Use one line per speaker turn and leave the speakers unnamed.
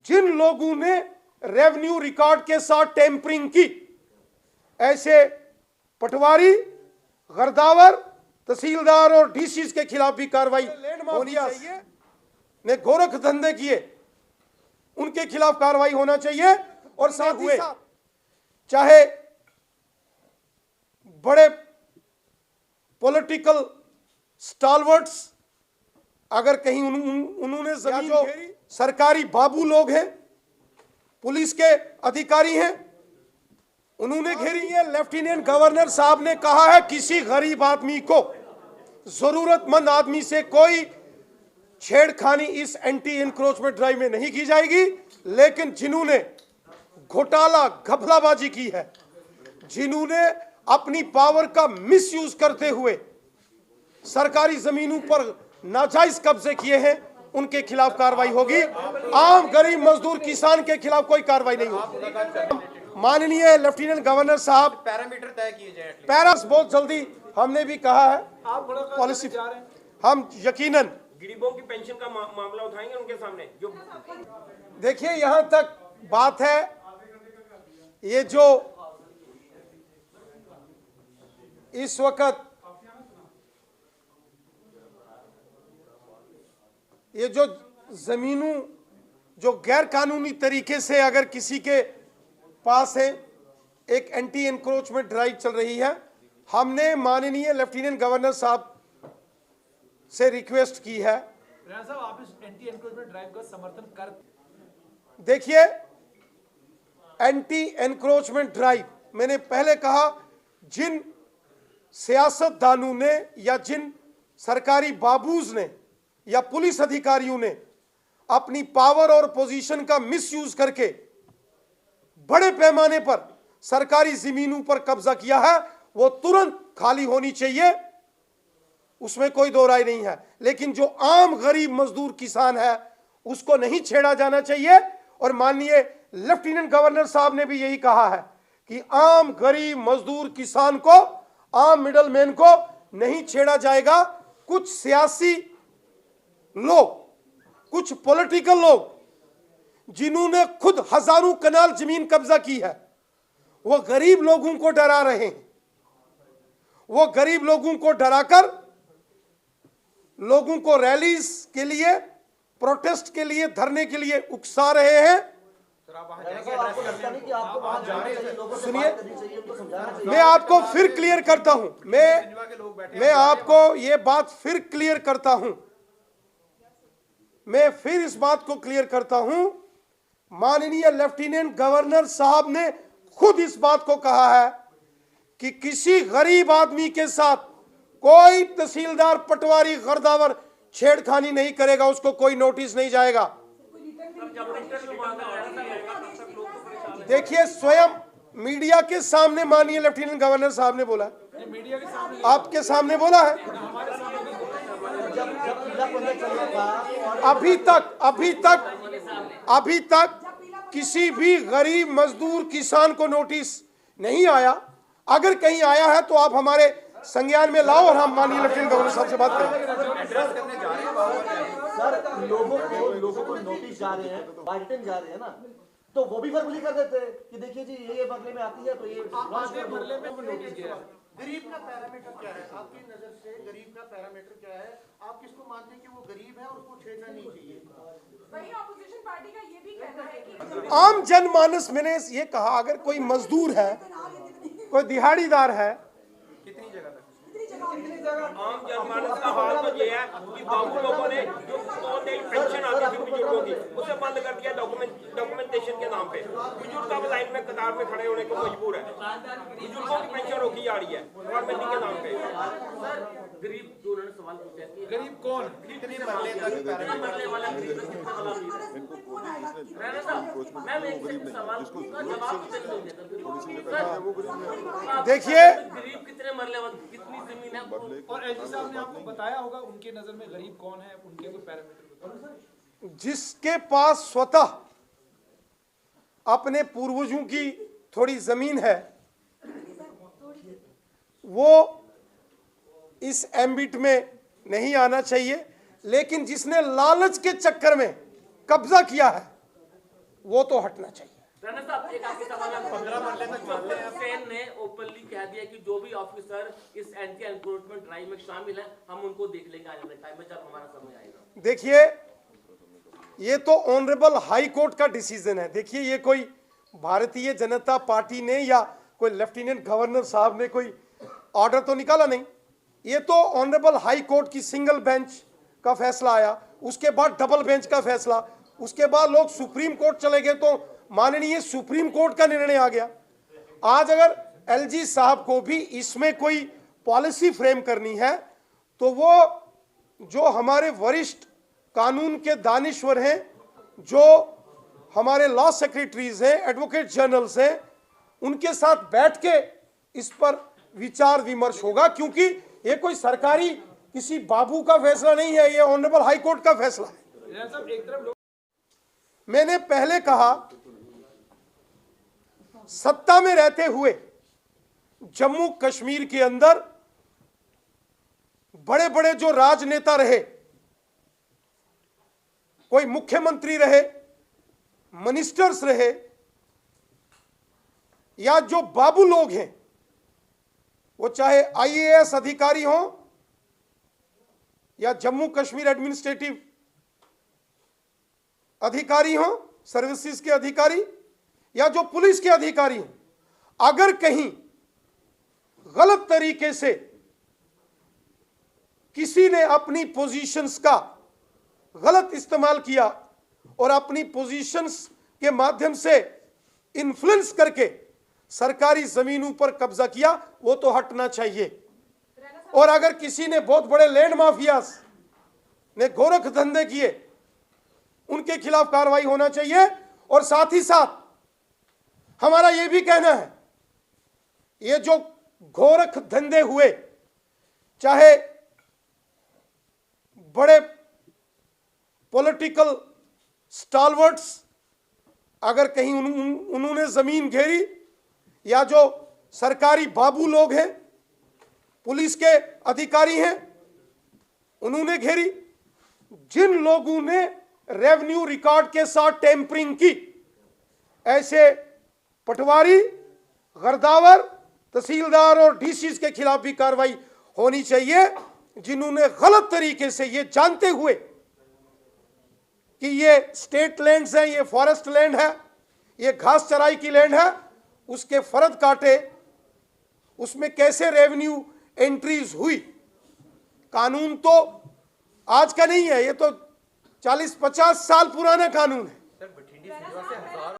जिन लोगों ने revenue record के साथ टेम्परिंग की, ऐसे पटवारी, गर्दावर, तहसीलदार और डीसी के खिलाफ भी कार्रवाई होनी चाहिए। ने गोरख धंधे किए, उनके खिलाफ कार्रवाई होना चाहिए। और साथ ही साथ चाहे बड़े पॉलिटिकल स्टालवर्ट्स, अगर कहीं उन्होंने जमीन जो सरकारी बाबू लोग हैं, पुलिस के अधिकारी हैं, उन्होंने घेरी है। लेफ्टिनेंट गवर्नर साहब ने कहा है किसी गरीब आदमी को, जरूरतमंद आदमी से कोई छेड़खानी इस एंटी एनक्रोचमेंट ड्राइव में नहीं की जाएगी। लेकिन जिन्होंने घोटाला, घपलाबाजी की है, जिन्होंने अपनी पावर का मिसयूज करते हुए सरकारी जमीनों पर नाजायज कब्जे किए हैं, उनके खिलाफ कार्रवाई होगी। आम गरीब मजदूर किसान के खिलाफ कोई कार्रवाई नहीं होगी। माननीय लेफ्टिनेंट गवर्नर साहब,
पैरामीटर तय किए जाए।
पैरास बहुत जल्दी हमने भी कहा है पॉलिसी, हम यकीनन
गरीबों की पेंशन का मामला उठाएंगे उनके सामने। जो
देखिए, यहां तक बात है, ये जो इस वक्त ये जो जमीनों जो गैर कानूनी तरीके से अगर किसी के पास है, एक एंटी एनक्रोचमेंट ड्राइव चल रही है, हमने माननीय लेफ्टिनेंट गवर्नर साहब से रिक्वेस्ट की है।
साहब, आप इस एंटी एनक्रोचमेंट ड्राइव का समर्थन कर?
देखिए, एंटी एनक्रोचमेंट ड्राइव, मैंने पहले कहा, जिन सियासतदानों ने या जिन सरकारी बाबूज ने या पुलिस अधिकारियों ने अपनी पावर और पोजीशन का मिसयूज करके बड़े पैमाने पर सरकारी जमीनों पर कब्जा किया है, वो तुरंत खाली होनी चाहिए, उसमें कोई दो राय नहीं है। लेकिन जो आम गरीब मजदूर किसान है, उसको नहीं छेड़ा जाना चाहिए। और माननीय लेफ्टिनेंट गवर्नर साहब ने भी यही कहा है कि आम गरीब मजदूर किसान को, आम मिडल मैन को नहीं छेड़ा जाएगा। कुछ सियासी लोग, कुछ पॉलिटिकल लोग जिन्होंने खुद हजारों कनाल जमीन कब्जा की है, वो गरीब लोगों को डरा रहे हैं। वो गरीब लोगों को डराकर लोगों को रैलीज के लिए, प्रोटेस्ट के लिए, धरने के लिए उकसा रहे हैं। सुनिए, मैं आपको फिर क्लियर करता हूं, मैं आपको ये बात फिर क्लियर करता हूं, मैं फिर इस बात को क्लियर करता हूं। माननीय लेफ्टिनेंट गवर्नर साहब ने खुद इस बात को कहा है कि किसी गरीब आदमी के साथ कोई तहसीलदार, पटवारी, गर्दावर छेड़खानी नहीं करेगा, उसको कोई नोटिस नहीं जाएगा। देखिए, स्वयं मीडिया के सामने माननीय लेफ्टिनेंट गवर्नर साहब ने बोला, आपके सामने बोला है। अभी तक किसी भी गरीब मजदूर किसान को नोटिस नहीं आया। अगर कहीं आया है तो आप हमारे संज्ञान में लाओ और हम माननीय लेफ्टिनेंट गवर्नर साहब से बात करें।
सर, लोगों को नोटिस जा रहे हैं, बाइटन जा रहे हैं ना, तो वो भी फर्जी कर देते हैं कि देखिए जी ये बदले में आती है तो ये बदले में नोटिस गया।
गरीब का पैरामीटर क्या है आपकी नजर से? गरीब का पैरामीटर क्या है? आप किसको मानते हैं कि वो गरीब है और उसको छेड़ना नहीं चाहिए?
वही ऑपोजिशन पार्टी का ये भी कहना है कि
आम जनमानस, मैंने ये कहा, अगर कोई मजदूर है, कोई दिहाड़ीदार है,
कितनी जगह तक आम जनमानस का हाल तो ये है कि बाबू लोगों ने जो पेंशन आती थी बुजुर्गों की, उसे बंद कर दिया डॉक्यूमेंटेशन के नाम पे। बुजुर्ग अब लाइन में कतार में खड़े होने को मजबूर है। बुजुर्गों की पेंशन रोकी जा रही है गवर्नमेंट के नाम पे।
गरीब जो उन्होंने सवाल पूछा है, गरीब कौन, कितने मरले वाला गरीब
देखिए,
गरीब कितने मरले वाले, कितनी जमीन है। और एलजी साहब ने आपको बताया होगा उनके नजर में गरीब कौन है, उनके कोई पैरामीटर?
जिसके पास स्वतः अपने पूर्वजों की थोड़ी जमीन है, वो इस एम्बिट में नहीं आना चाहिए। लेकिन जिसने लालच के चक्कर में कब्जा किया है, वो तो हटना चाहिए।
राणा साहब, एक आपके सवाल है। 15 मरले तक सेन ने ओपनली कह दिया कि जो भी ऑफिसर इस एंटी एनक्रोचमेंट ड्राइव में शामिल हैं, हम उनको देख लेंगे आने वाले टाइम में जब हमारा समय आएगा।
देखिए, ये तो ऑनरेबल हाई कोर्ट का डिसीजन है। देखिए, ये कोई भारतीय जनता पार्टी ने या कोई लेफ्टिनेंट गवर्नर साहब ने कोई ऑर्डर तो निकाला नहीं। ये तो ऑनरेबल हाई कोर्ट की सिंगल बेंच का फैसला आया, उसके बाद डबल बेंच का फैसला, उसके बाद लोग सुप्रीम कोर्ट चले गए तो माननीय सुप्रीम कोर्ट का निर्णय आ गया। आज अगर एलजी साहब को भी इसमें कोई पॉलिसी फ्रेम करनी है तो वो जो हमारे वरिष्ठ कानून के दानिश्वर हैं, जो हमारे लॉ सेक्रेटरीज हैं, एडवोकेट जनरल्स हैं, उनके साथ बैठ के इस पर विचार विमर्श होगा, क्योंकि ये कोई सरकारी किसी बाबू का फैसला नहीं है, ये ऑनरेबल हाई कोर्ट का फैसला है। मैंने पहले कहा, सत्ता में रहते हुए जम्मू कश्मीर के अंदर बड़े बड़े जो राजनेता रहे, कोई मुख्यमंत्री रहे, मिनिस्टर्स रहे, या जो बाबू लोग हैं, वो चाहे आईएएस अधिकारी हों या जम्मू कश्मीर एडमिनिस्ट्रेटिव अधिकारी हों, सर्विसेज के अधिकारी, या जो पुलिस के अधिकारी हों, अगर कहीं गलत तरीके से किसी ने अपनी पोजीशंस का गलत इस्तेमाल किया और अपनी पोजीशंस के माध्यम से इन्फ्लुएंस करके सरकारी जमीनों पर कब्जा किया, वो तो हटना चाहिए। और अगर किसी ने बहुत बड़े लैंड माफियाज ने गोरख धंधे किए, उनके खिलाफ कार्रवाई होना चाहिए। और साथ ही साथ हमारा यह भी कहना है, ये जो गोरख धंधे हुए, चाहे बड़े पॉलिटिकल स्टालवर्ट्स अगर कहीं उन्होंने जमीन घेरी, या जो सरकारी बाबू लोग हैं, पुलिस के अधिकारी हैं, उन्होंने घेरी, जिन लोगों ने रेवेन्यू रिकॉर्ड के साथ टेम्परिंग की, ऐसे पटवारी, गर्दावर, तहसीलदार और डीसीज के खिलाफ भी कार्रवाई होनी चाहिए, जिन्होंने गलत तरीके से, ये जानते हुए कि ये स्टेट लैंड्स हैं, ये फॉरेस्ट लैंड है, ये घास चराई की लैंड है, उसके फर्द काटे, उसमें कैसे रेवेन्यू एंट्रीज हुई। कानून तो आज का नहीं है, ये तो 40-50 साल पुराना कानून है।